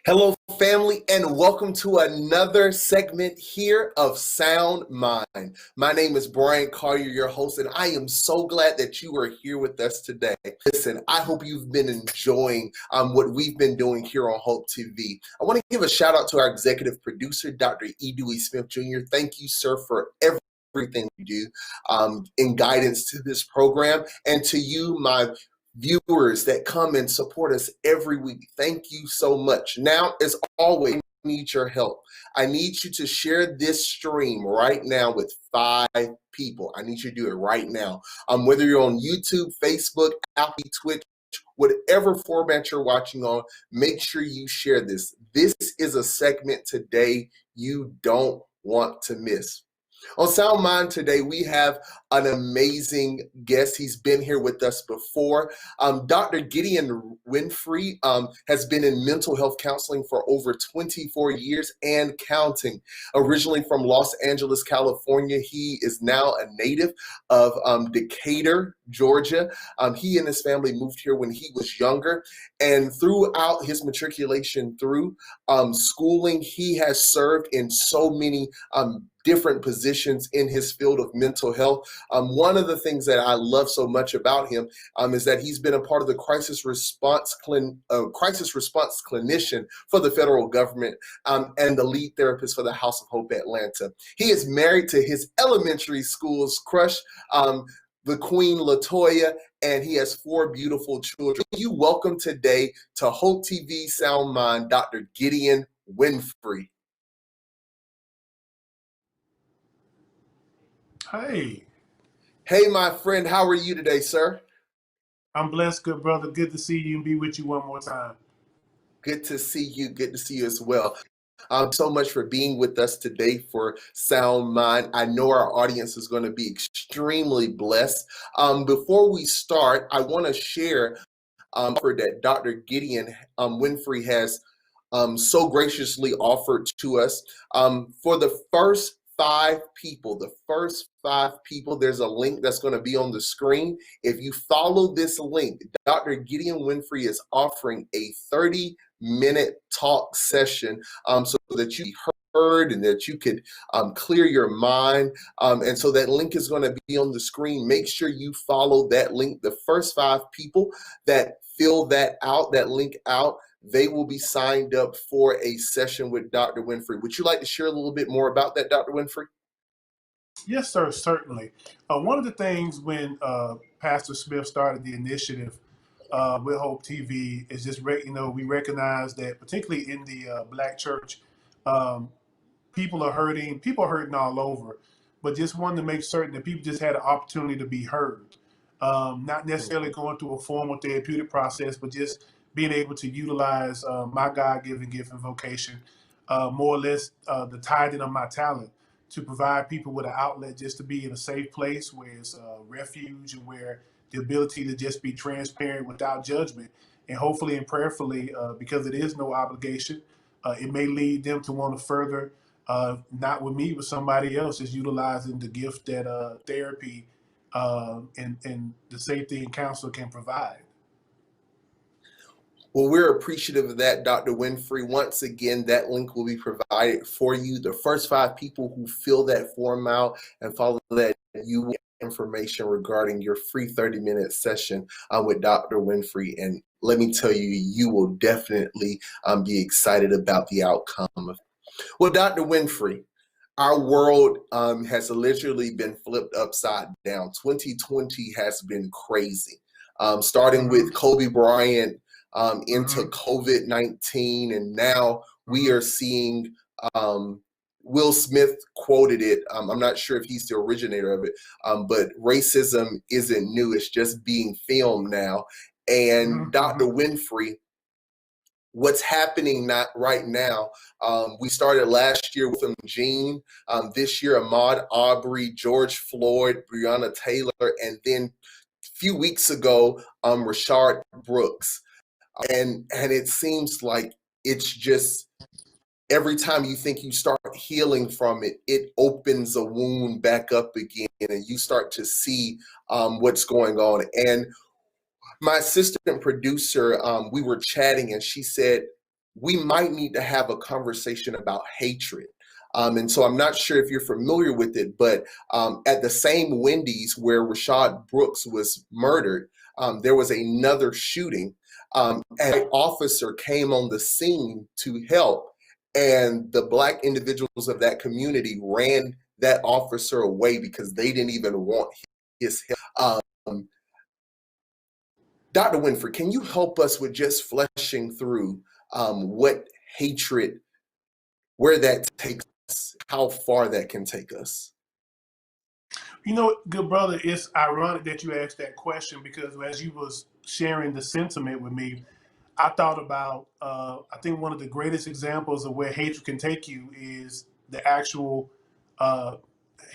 Hello, family, and welcome to another segment here of Sound Mind. My name is Brian Collier, your host, and I am so glad that you are here with us today. Listen, I hope you've been enjoying what we've been doing here on Hope TV. I want to give a shout out to our executive producer, Dr. E. Dewey Smith Jr. Thank you, sir, for everything you do in guidance to this program, and to you, my viewers that come and support us every week. Thank you so much. Now, as always, I need your help. I need you to share this stream right now with 5 people. I need you to do it right now. Whether you're on YouTube, Facebook, Apple, Twitch, whatever format you're watching on, make sure you share this. This is a segment today you don't want to miss. On Sound Mind today, we have an amazing guest. He's been here with us before. Dr. Gideon Winfrey has been in mental health counseling for over 24 years and counting. Originally from Los Angeles, California, he is now a native of Decatur, Georgia. He and his family moved here when he was younger, and throughout his matriculation through schooling, he has served in so many different positions in his field of mental health. One of the things that I love so much about him is that he's been a part of the crisis response clinician for the federal government and the lead therapist for the House of Hope Atlanta. He is married to his elementary school's crush, the Queen Latoya, and he has 4 beautiful children. You welcome today to Hope TV Sound Mind, Dr. Gideon Winfrey. Hey. Hey, my friend, how are you today, sir? I'm blessed, good brother. Good to see you and be with you one more time. Good to see you. Good to see you as well. So much for being with us today for Sound Mind. I know our audience is going to be extremely blessed. Before we start, I want to share that Dr. Gideon Winfrey has so graciously offered to us. For the first 5 people, there's a link that's going to be on the screen. If you follow this link, Dr. Gideon Winfrey is offering a 30-minute talk session so that you heard and that you could clear your mind. And so that link is going to be on the screen. Make sure you follow that link. The first 5 people that fill that link out, they will be signed up for a session with Dr. Winfrey. Would you like to share a little bit more about that, Dr. Winfrey? Yes, sir, certainly. One of the things when Pastor Smith started the initiative with Hope TV is just, we recognize that particularly in the Black church, people are hurting all over, but just wanted to make certain that people just had an opportunity to be heard. Not necessarily going through a formal therapeutic process, but just being able to utilize my God-given gift and vocation, more or less the tithing of my talent, to provide people with an outlet just to be in a safe place where it's a refuge and where the ability to just be transparent without judgment. And hopefully and prayerfully, because it is no obligation, it may lead them to want to further, not with me, but somebody else is utilizing the gift that therapy and the safety and counsel can provide. Well, we're appreciative of that, Dr. Winfrey. Once again, that link will be provided for you. The first 5 people who fill that form out and follow that, you will get information regarding your free 30-minute session with Dr. Winfrey. And let me tell you, you will definitely be excited about the outcome. Well, Dr. Winfrey, our world has literally been flipped upside down. 2020 has been crazy, starting with Kobe Bryant into COVID-19, and now we are seeing Will Smith quoted it. I'm not sure if he's the originator of it, but racism isn't new. It's just being filmed now. And Dr. Winfrey, what's happening right now, we started last year with Jean, this year Ahmaud Arbery, George Floyd, Breonna Taylor, and then a few weeks ago, Rashard Brooks. And it seems like it's just every time you think you start healing from it, it opens a wound back up again, and you start to see what's going on. And my assistant producer, we were chatting, and she said, we might need to have a conversation about hatred. And so I'm not sure if you're familiar with it, but at the same Wendy's where Rashad Brooks was murdered, there was another shooting. An officer came on the scene to help, and the Black individuals of that community ran that officer away because they didn't even want his help. Dr. Winfrey, can you help us with just fleshing through what hatred, where that takes us, how far that can take us? You know, good brother, it's ironic that you asked that question, because as you was sharing the sentiment with me, I thought about, I think one of the greatest examples of where hatred can take you is the actual uh,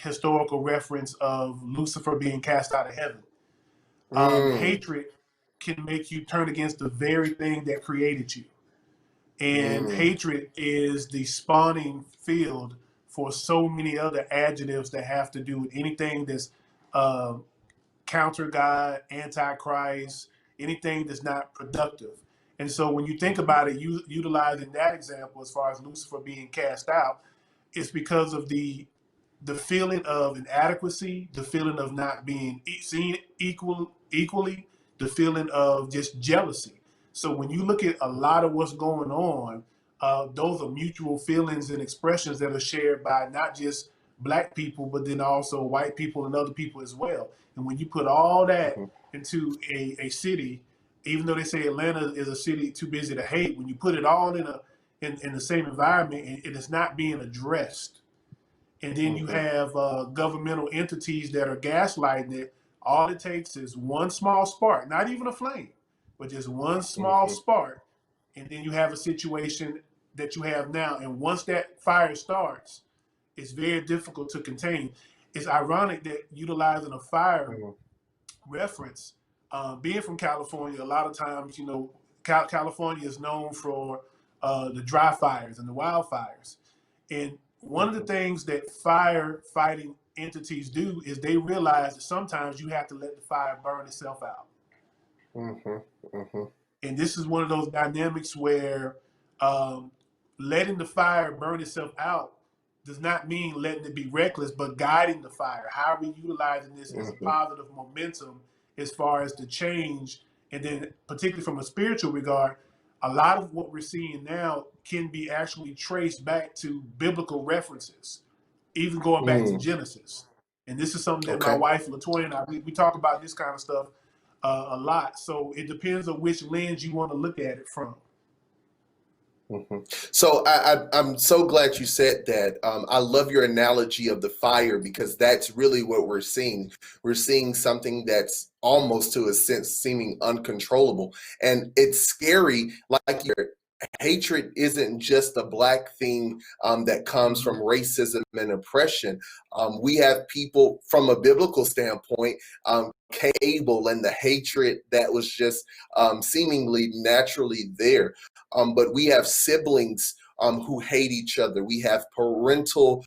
historical reference of Lucifer being cast out of heaven. Mm, Hatred can make you turn against the very thing that created you. And mm, hatred is the spawning field for so many other adjectives that have to do with anything that's uh, counter God, antichrist, anything that's not productive. And so when you think about it, you utilizing that example as far as Lucifer being cast out, it's because of the feeling of inadequacy, the feeling of not being seen equally, the feeling of just jealousy. So when you look at a lot of what's going on, those are mutual feelings and expressions that are shared by not just Black people, but then also white people and other people as well. And when you put all that mhm, into a city, even though they say Atlanta is a city too busy to hate, when you put it all in the same environment and it is not being addressed, and then you mhm, have governmental entities that are gaslighting it. All it takes is one small spark, not even a flame, but just one small mhm, spark, and then you have a situation that you have now. And once that fire starts, it's very difficult to contain. It's ironic that utilizing a fire mhm, reference, being from California, a lot of times, California is known for the dry fires and the wildfires. And one of the mhm, things that fire fighting entities do is they realize that sometimes you have to let the fire burn itself out. mhm, mhm, And this is one of those dynamics where um, letting the fire burn itself out does not mean letting it be reckless, but guiding the fire. How are we utilizing this as a mhm, positive momentum as far as the change? And then, particularly from a spiritual regard, a lot of what we're seeing now can be actually traced back to biblical references, even going back to mm. Genesis. And this is something that my Okay. wife Latoya and we talk about this kind of stuff a lot. So it depends on which lens you want to look at it from. So I'm so glad you said that. I love your analogy of the fire because that's really what we're seeing. We're seeing something that's almost to a sense seeming uncontrollable, and it's scary. Like your hatred isn't just a Black thing that comes Mm-hmm. from racism and oppression. We have people from a biblical standpoint. Cable and the hatred that was just seemingly naturally there, but we have siblings who hate each other. We have parental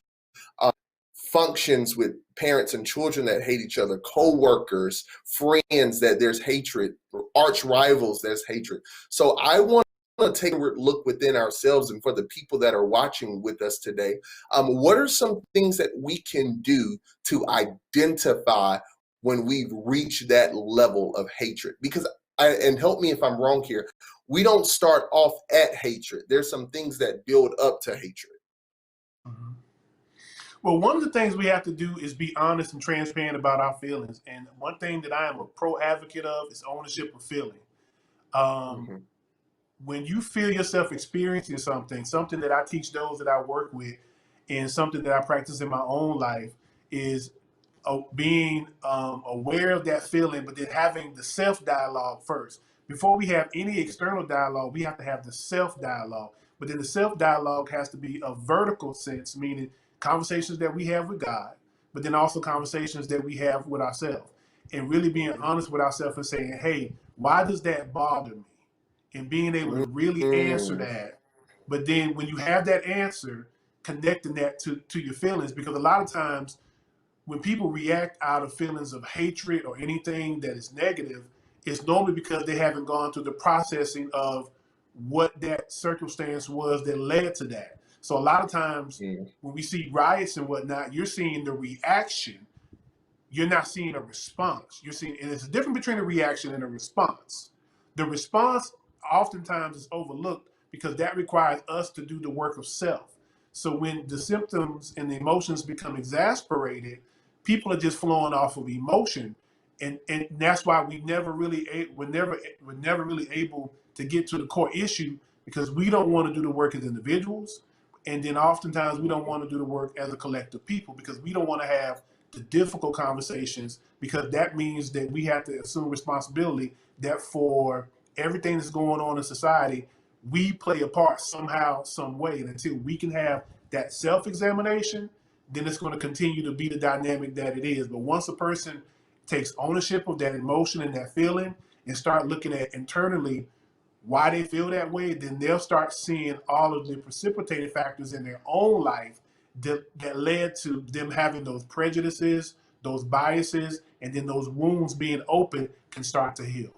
um, functions with parents and children that hate each other, co-workers, friends that there's hatred, arch rivals, there's hatred. So I want to take a look within ourselves and for the people that are watching with us today, what are some things that we can do to identify when we've reached that level of hatred? Because and help me if I'm wrong here, we don't start off at hatred. There's some things that build up to hatred. Mm-hmm. Well, one of the things we have to do is be honest and transparent about our feelings. And one thing that I am a pro advocate of is ownership of feeling. Um, Mm-hmm, when you feel yourself experiencing something that I teach those that I work with, and something that I practice in my own life, is being aware of that feeling, but then having the self dialogue first. Before we have any external dialogue, we have to have the self dialogue. But then the self dialogue has to be a vertical sense, meaning conversations that we have with God, but then also conversations that we have with ourselves, and really being honest with ourselves and saying, hey, why does that bother me? And being able to really answer mm-hmm, that. But then when you have that answer, connecting that to your feelings, because a lot of times when people react out of feelings of hatred or anything that is negative, it's normally because they haven't gone through the processing of what that circumstance was that led to that. So a lot of times Mm. when we see riots and whatnot, you're seeing the reaction. You're not seeing a response. You're seeing, and it's a difference between a reaction and a response. The response oftentimes is overlooked because that requires us to do the work of self. So when the symptoms and the emotions become exasperated, people are just flowing off of emotion, and that's why we're never really able to get to the core issue because we don't want to do the work as individuals, and then oftentimes we don't want to do the work as a collective people because we don't want to have the difficult conversations because that means that we have to assume responsibility that for everything that's going on in society, we play a part somehow, some way. And until we can have that self-examination, then it's going to continue to be the dynamic that it is. But once a person takes ownership of that emotion and that feeling and start looking at internally why they feel that way, then they'll start seeing all of the precipitated factors in their own life that led to them having those prejudices, those biases, and then those wounds being open can start to heal.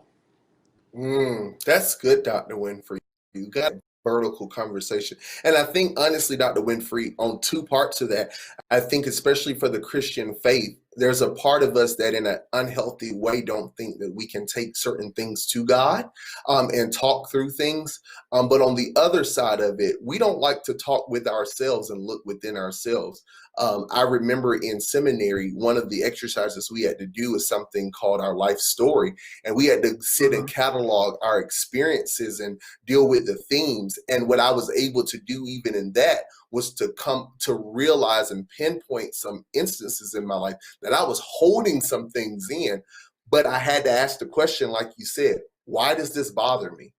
That's good, Dr. Winfrey. You got a vertical conversation. And I think, honestly, Dr. Winfrey, on two parts of that, I think especially for the Christian faith, there's a part of us that in an unhealthy way don't think that we can take certain things to God and talk through things. But on the other side of it, we don't like to talk with ourselves and look within ourselves. I remember in seminary, one of the exercises we had to do is something called our life story. And we had to sit and catalog our experiences and deal with the themes. And what I was able to do even in that was to come to realize and pinpoint some instances in my life that I was holding some things in, but I had to ask the question, like you said, why does this bother me?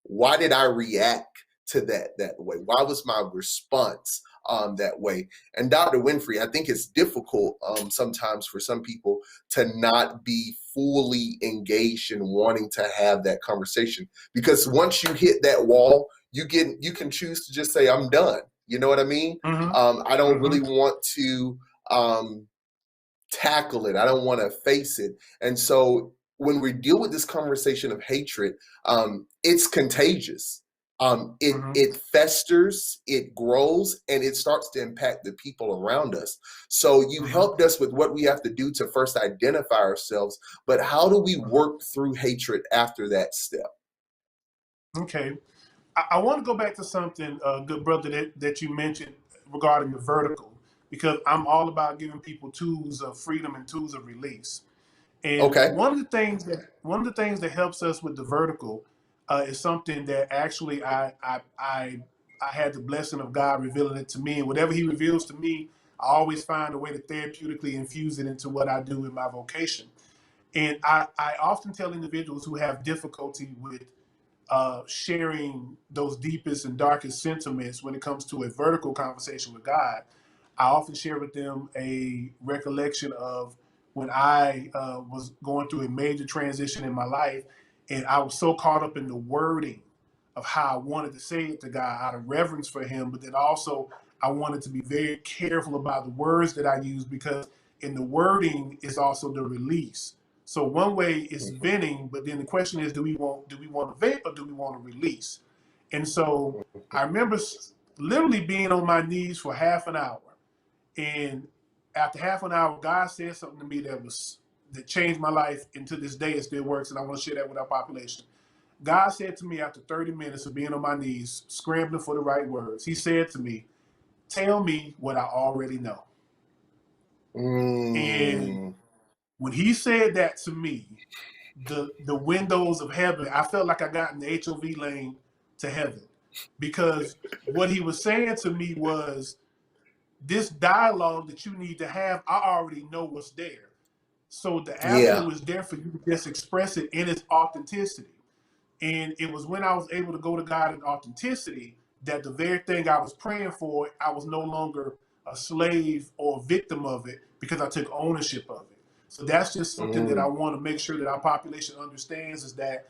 Why did I react to that way? Why was my response that way? And Dr. Winfrey, I think it's difficult sometimes for some people to not be fully engaged in wanting to have that conversation, because once you hit that wall, you can choose to just say, I'm done. You know what I mean? I don't really want to tackle it. I don't want to face it. And so when we deal with this conversation of hatred, it's contagious. It festers, it grows, and it starts to impact the people around us. So you helped us with what we have to do to first identify ourselves, but how do we work through hatred after that step? Okay. I want to go back to something, good brother, that you mentioned regarding the vertical, because I'm all about giving people tools of freedom and tools of release. And Okay. one of the things that helps us with the vertical is something that actually I had the blessing of God revealing it to me, and whatever He reveals to me, I always find a way to therapeutically infuse it into what I do in my vocation. And I often tell individuals who have difficulty with sharing those deepest and darkest sentiments when it comes to a vertical conversation with God, I often share with them a recollection of when I was going through a major transition in my life, and I was so caught up in the wording of how I wanted to say it to God out of reverence for Him, but then also I wanted to be very careful about the words that I use because in the wording is also the release. So one way is venting, but then the question is, do we want to vent or do we want to release? And so I remember literally being on my knees for half an hour, and after half an hour, God said something to me that changed my life, and to this day it still works. And I want to share that with our population. God said to me after 30 minutes of being on my knees, scrambling for the right words, He said to me, "Tell me what I already know." And Mm. when He said that to me, the windows of heaven, I felt like I got in the HOV lane to heaven, because what He was saying to me was, this dialogue that you need to have, I already know what's there. So the Yeah. avenue is there for you to just express it in its authenticity. And it was when I was able to go to God in authenticity that the very thing I was praying for, I was no longer a slave or a victim of it because I took ownership of it. So that's just something that I Mm. want to make sure that our population understands, is that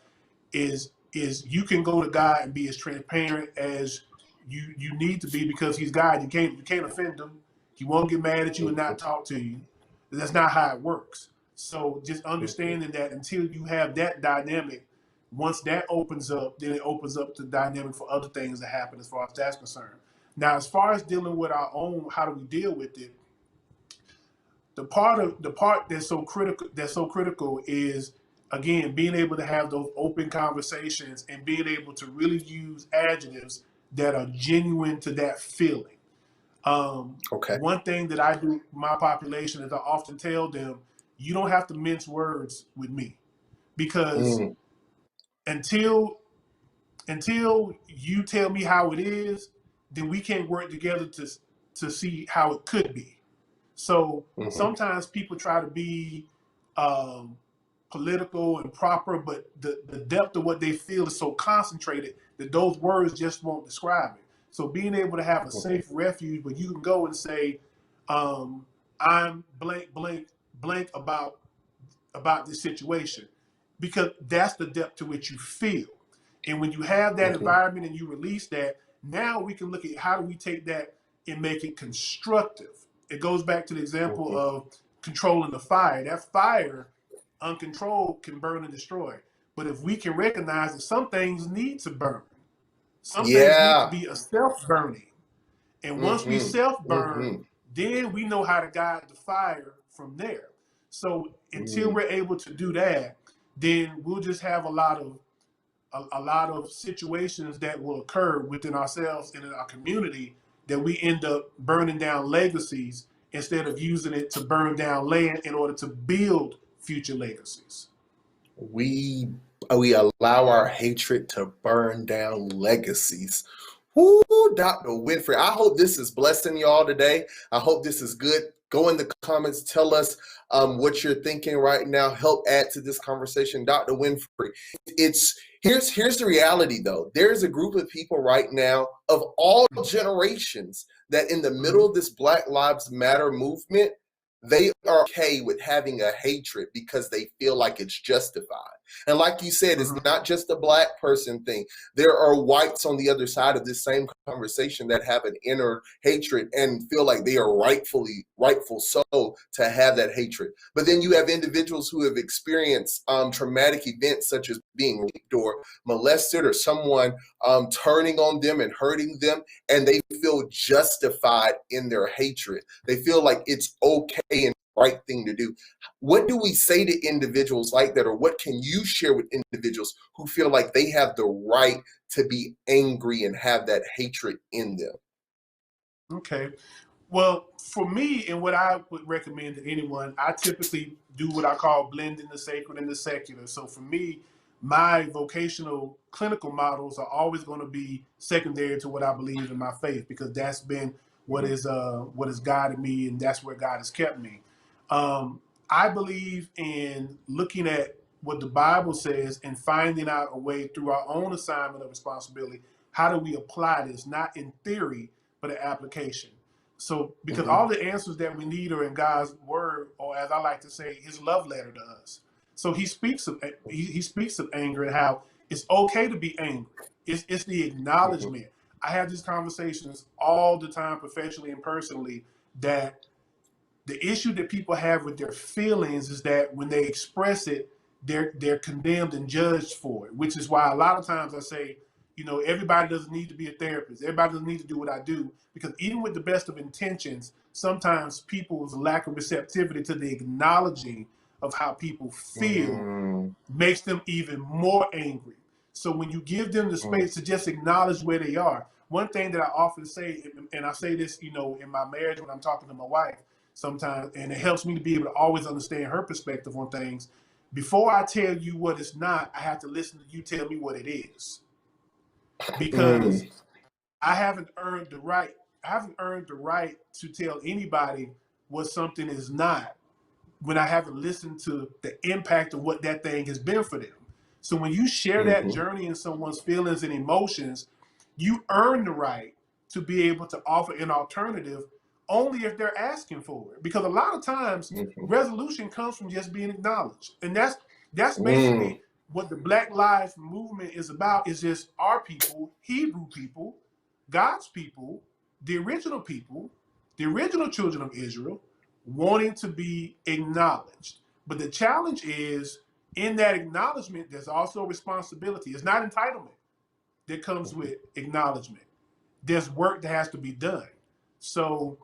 is you can go to God and be as transparent as you need to be, because He's God. You can't offend Him. He won't get mad at you and not talk to you. That's not how it works. So just understanding that until you have that dynamic, Once that opens up, then it opens up the dynamic for other things that happen as far as that's concerned. Now, as far as dealing with our own, how do we deal with it? The part that's so critical is, again, being able to have those open conversations and being able to really use adjectives that are genuine to that feeling. Okay. One thing that I do with my population is I often tell them, you don't have to mince words with me, because Mm, until you tell me how it is, then we can't work together to see how it could be. So mhm, sometimes people try to be um, political and proper, but the depth of what they feel is so concentrated that those words just won't describe it. So being able to have a mhm, safe refuge where you can go and say, I'm blank, blank, blank about this situation, because that's the depth to which you feel. And when you have that mhm, environment and you release that, now we can look at how do we take that and make it constructive. It goes back to the example mhm. of controlling the fire. That fire, uncontrolled, can burn and destroy. But if we can recognize that some things need to burn, some things need to Yeah. be a self-burning. And once we Mhm, self-burn, mhm, then we know how to guide the fire from there. So until mm. we're able to do that, then we'll just have a lot of situations that will occur within ourselves and in our community, that we end up burning down legacies instead of using it to burn down land in order to build future legacies. We we allow our hatred to burn down legacies. Whoo, Dr. Winfrey. I hope this is blessing y'all today. I hope this is good. Go in the comments, tell us what you're thinking right now. Help add to this conversation, Dr. Winfrey. It's here's the reality though. There's a group of people right now of all generations that in the middle Mm-hmm. of this Black Lives Matter movement, they are okay with having a hatred because they feel like it's justified. And like you said, it's Mm-hmm. not just a Black person thing. There are whites on the other side of this same conversation that have an inner hatred and feel like they are rightful so to have that hatred. But then you have individuals who have experienced traumatic events such as being raped or molested, or someone turning on them and hurting them, and they feel justified in their hatred. They feel like it's okay and right thing to do. What do we say to individuals like that, or what can you share with individuals who feel like they have the right to be angry and have that hatred in them? Okay. Well, for me, and what I would recommend to anyone, I typically do what I call blending the sacred and the secular. So for me, my vocational clinical models are always going to be secondary to what I believe in my faith, because that's been Mhm, what has guided me, and that's where God has kept me. Um, I believe in looking at what the Bible says and finding out a way through our own assignment of responsibility. How do we apply this, not in theory, but in application? So, because mhm, all the answers that we need are in God's word, or as I like to say, His love letter to us. So he speaks of anger and how it's okay to be angry. It's the mhm, acknowledgement. I have these conversations all the time, professionally and personally, that the issue that people have with their feelings is that when they express it, they're condemned and judged for it. Which is why a lot of times I say, everybody doesn't need to be a therapist. Everybody doesn't need to do what I do, because even with the best of intentions, sometimes people's lack of receptivity to the acknowledging of how people feel mm, makes them even more angry. So when you give them the mm, space to just acknowledge where they are, one thing that I often say, and I say this, in my marriage when I'm talking to my wife sometimes, and it helps me to be able to always understand her perspective on things. Before I tell you what it's not, I have to listen to you tell me what it is, because mm, I haven't earned the right. I haven't earned the right to tell anybody what something is not when I haven't listened to the impact of what that thing has been for them. So when you share that mhm, journey in someone's feelings and emotions, you earn the right to be able to offer an alternative only if they're asking for it. Because a lot of times mhm, resolution comes from just being acknowledged. And that's mm, basically what the Black Lives Movement is about, is just our people, Hebrew people, God's people, the original children of Israel, wanting to be acknowledged. But the challenge is In that acknowledgement, there's also responsibility. It's not entitlement that comes with acknowledgement. There's work that has to be done. So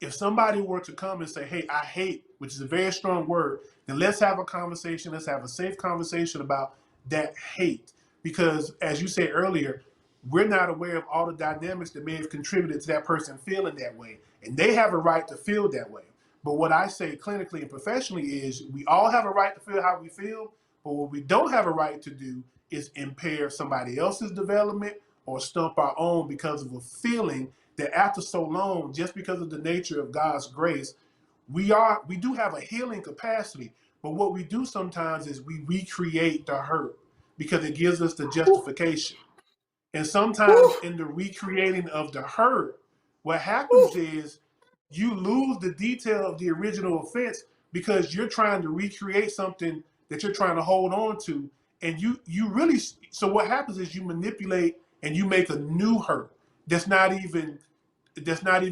if somebody were to come and say, hey, I hate, which is a very strong word, then let's have a conversation. Let's have a safe conversation about that hate. Because as you said earlier, we're not aware of all the dynamics that may have contributed to that person feeling that way. And they have a right to feel that way. But what I say clinically and professionally is we all have a right to feel how we feel. But what we don't have a right to do is impair somebody else's development or stump our own because of a feeling that after so long, just because of the nature of God's grace, we do have a healing capacity. But what we do sometimes is we recreate the hurt because it gives us the justification. And sometimes in the recreating of the hurt, what happens is you lose the detail of the original offense because you're trying to recreate something that you're trying to hold on to. And you really, so what happens is you manipulate and you make a new hurt that's not even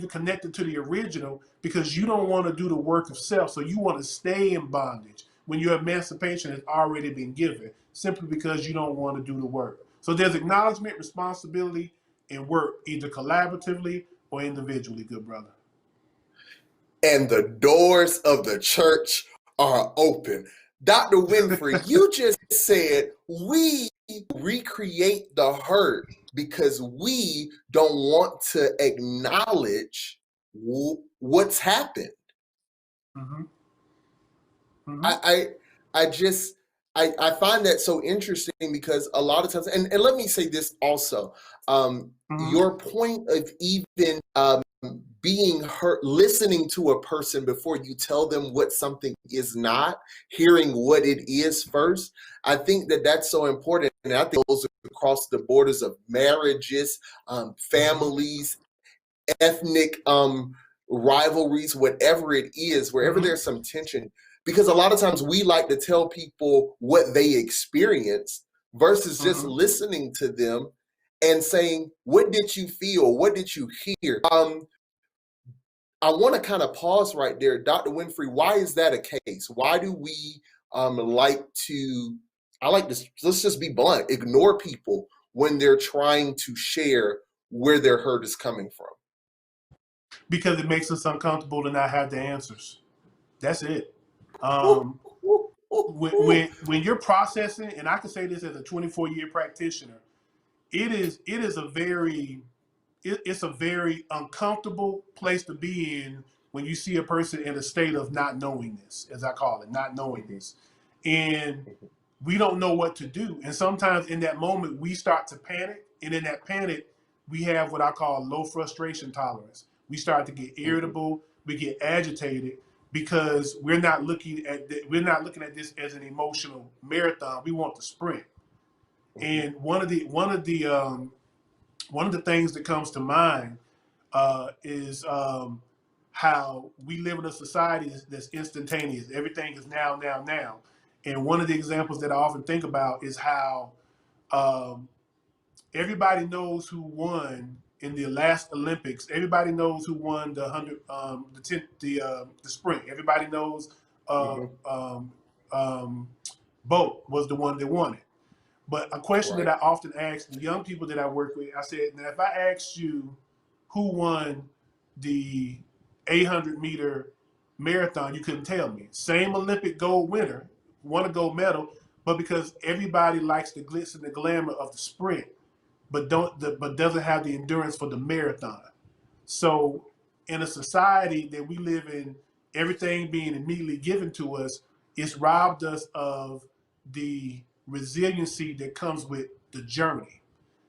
connected to the original because you don't want to do the work of self. So you want to stay in bondage when your emancipation has already been given simply because you don't want to do the work. So there's acknowledgement, responsibility, and work either collaboratively or individually, good brother. And the doors of the church are open. Dr. Winfrey, you just said we recreate the hurt because we don't want to acknowledge what's happened. Mm-hmm. Mm-hmm. I find that so interesting because a lot of times, and let me say this also, your point of even being hurt, listening to a person before you tell them what something is not, hearing what it is first, I think that that's so important. And I think it goes across the borders of marriages, families, ethnic rivalries, whatever it is, wherever there's some tension, because a lot of times we like to tell people what they experienced versus just listening to them and saying, what did you feel? What did you hear? I want to kind of pause right there. Dr. Winfrey, why is that a case? Why do we like to, let's just be blunt, ignore people when they're trying to share where their hurt is coming from? Because it makes us uncomfortable to not have the answers. That's it. When you're processing, and I can say this as a 24-year practitioner, it's a very uncomfortable place to be in when you see a person in a state of not knowing this, as I call it, not knowing this. And we don't know what to do. And sometimes in that moment, we start to panic. And in that panic, we have what I call low frustration tolerance. We start to get irritable. We get agitated because we're not looking at this as an emotional marathon. We want the sprint. And one of the things that comes to mind is how we live in a society that's instantaneous. Everything is now, now, now. And one of the examples that I often think about is how everybody knows who won in the last Olympics. Everybody knows who won the 100, the sprint. Everybody knows Bolt was the one that won it. But a question that I often ask the young people that I work with, I said, now if I asked you who won the 800-meter marathon, you couldn't tell me. Same Olympic gold winner, won a gold medal, but because everybody likes the glitz and the glamour of the sprint, but doesn't have the endurance for the marathon. So in a society that we live in, everything being immediately given to us, it's robbed us of the resiliency that comes with the journey.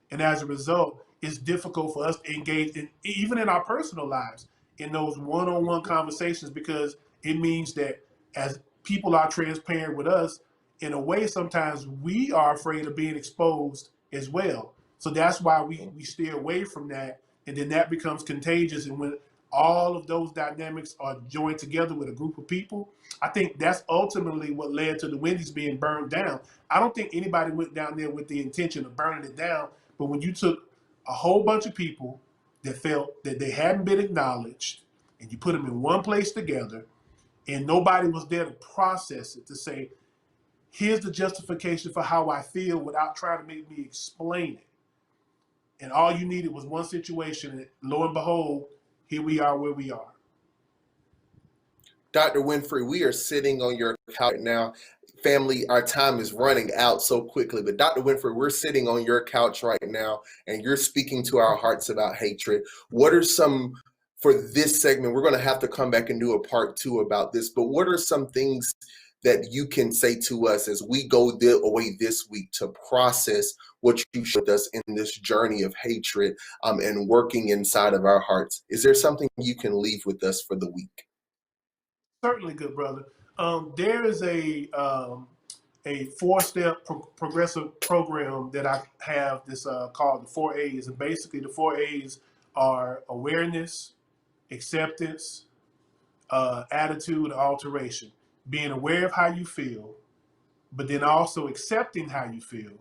And as a result, it's difficult for us to engage in, even in our personal lives, in those one-on-one conversations, because it means that as people are transparent with us, in a way, sometimes we are afraid of being exposed as well. So that's why we stay away from that. And then that becomes contagious. And when all of those dynamics are joined together with a group of people, I think that's ultimately what led to the Wendy's being burned down. I don't think anybody went down there with the intention of burning it down. But when you took a whole bunch of people that felt that they hadn't been acknowledged and you put them in one place together and nobody was there to process it, to say, here's the justification for how I feel without trying to make me explain it. And all you needed was one situation, and lo and behold, here we are where we are. Dr. Winfrey, we are sitting on your couch now. Family, our time is running out so quickly, but Dr. Winfrey, we're sitting on your couch right now, and you're speaking to our hearts about hatred. What are some, for this segment, we're going to have to come back and do a part 2 about this, but what are some things that you can say to us as we go away this week to process what you showed us in this journey of hatred and working inside of our hearts? Is there something you can leave with us for the week? Certainly, good brother. There is a 4-step progressive program that I have this called the 4 A's. And basically the 4 A's are awareness, acceptance, attitude, alteration. Being aware of how you feel, but then also accepting how you feel,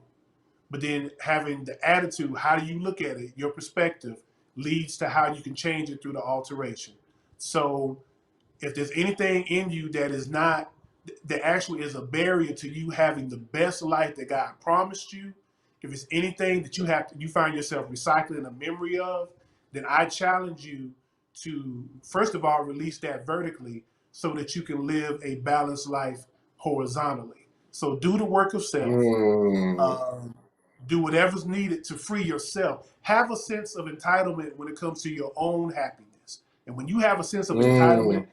but then having the attitude, how do you look at it, your perspective leads to how you can change it through the alteration. So if there's anything in you that is not, that actually is a barrier to you having the best life that God promised you, if it's anything that you find yourself recycling a memory of, then I challenge you to, first of all, release that vertically so that you can live a balanced life horizontally. So do the work of self. Do whatever's needed to free yourself. Have a sense of entitlement when it comes to your own happiness. And when you have a sense of entitlement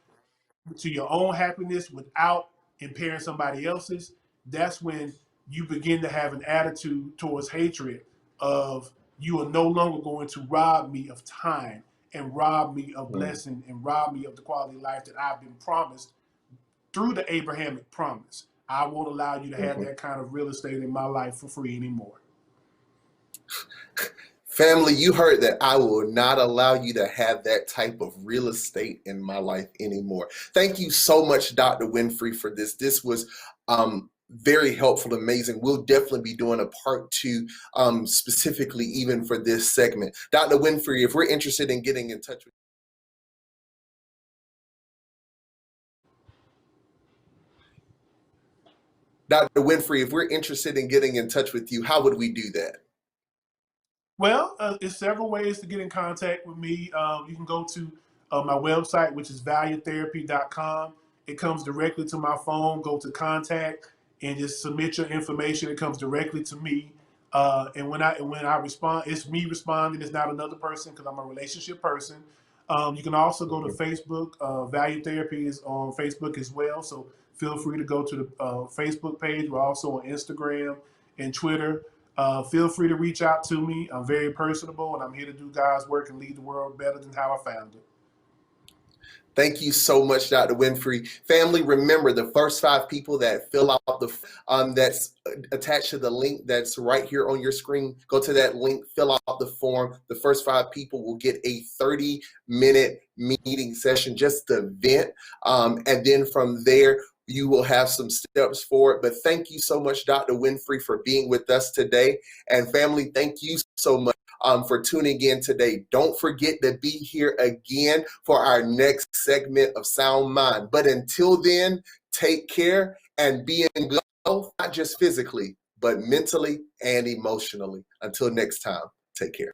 to your own happiness without impairing somebody else's, that's when you begin to have an attitude towards hatred of, you are no longer going to rob me of time and rob me of blessing and rob me of the quality of life that I've been promised through the Abrahamic promise. I won't allow you to have that kind of real estate in my life for free anymore. Family, you heard that. I will not allow you to have that type of real estate in my life anymore. Thank you so much, Dr. Winfrey, for this. This was very helpful, amazing. We'll definitely be doing a part 2 specifically even for this segment. Dr. Winfrey, if we're interested in getting in touch with Dr. Winfrey, if we're interested in getting in touch with you, how would we do that? Well, there's several ways to get in contact with me. You can go to my website, which is valianttherapy.com. It comes directly to my phone. Go to contact and just submit your information. It comes directly to me. And when I respond, it's me responding. It's not another person because I'm a relationship person. You can also go to Facebook. Value Therapy is on Facebook as well. So feel free to go to the Facebook page. We're also on Instagram and Twitter. Feel free to reach out to me. I'm very personable, and I'm here to do God's work and leave the world better than how I found it. Thank you so much, Dr. Winfrey. Family, remember the first 5 people that fill out the that's attached to the link that's right here on your screen. Go to that link, fill out the form. The first 5 people will get a 30-minute meeting session just to vent, and then from there you will have some steps forward. But thank you so much, Dr. Winfrey, for being with us today. And family, thank you so much for tuning in today. Don't forget to be here again for our next segment of Sound Mind. But until then, take care and be in good health, not just physically, but mentally and emotionally. Until next time, take care.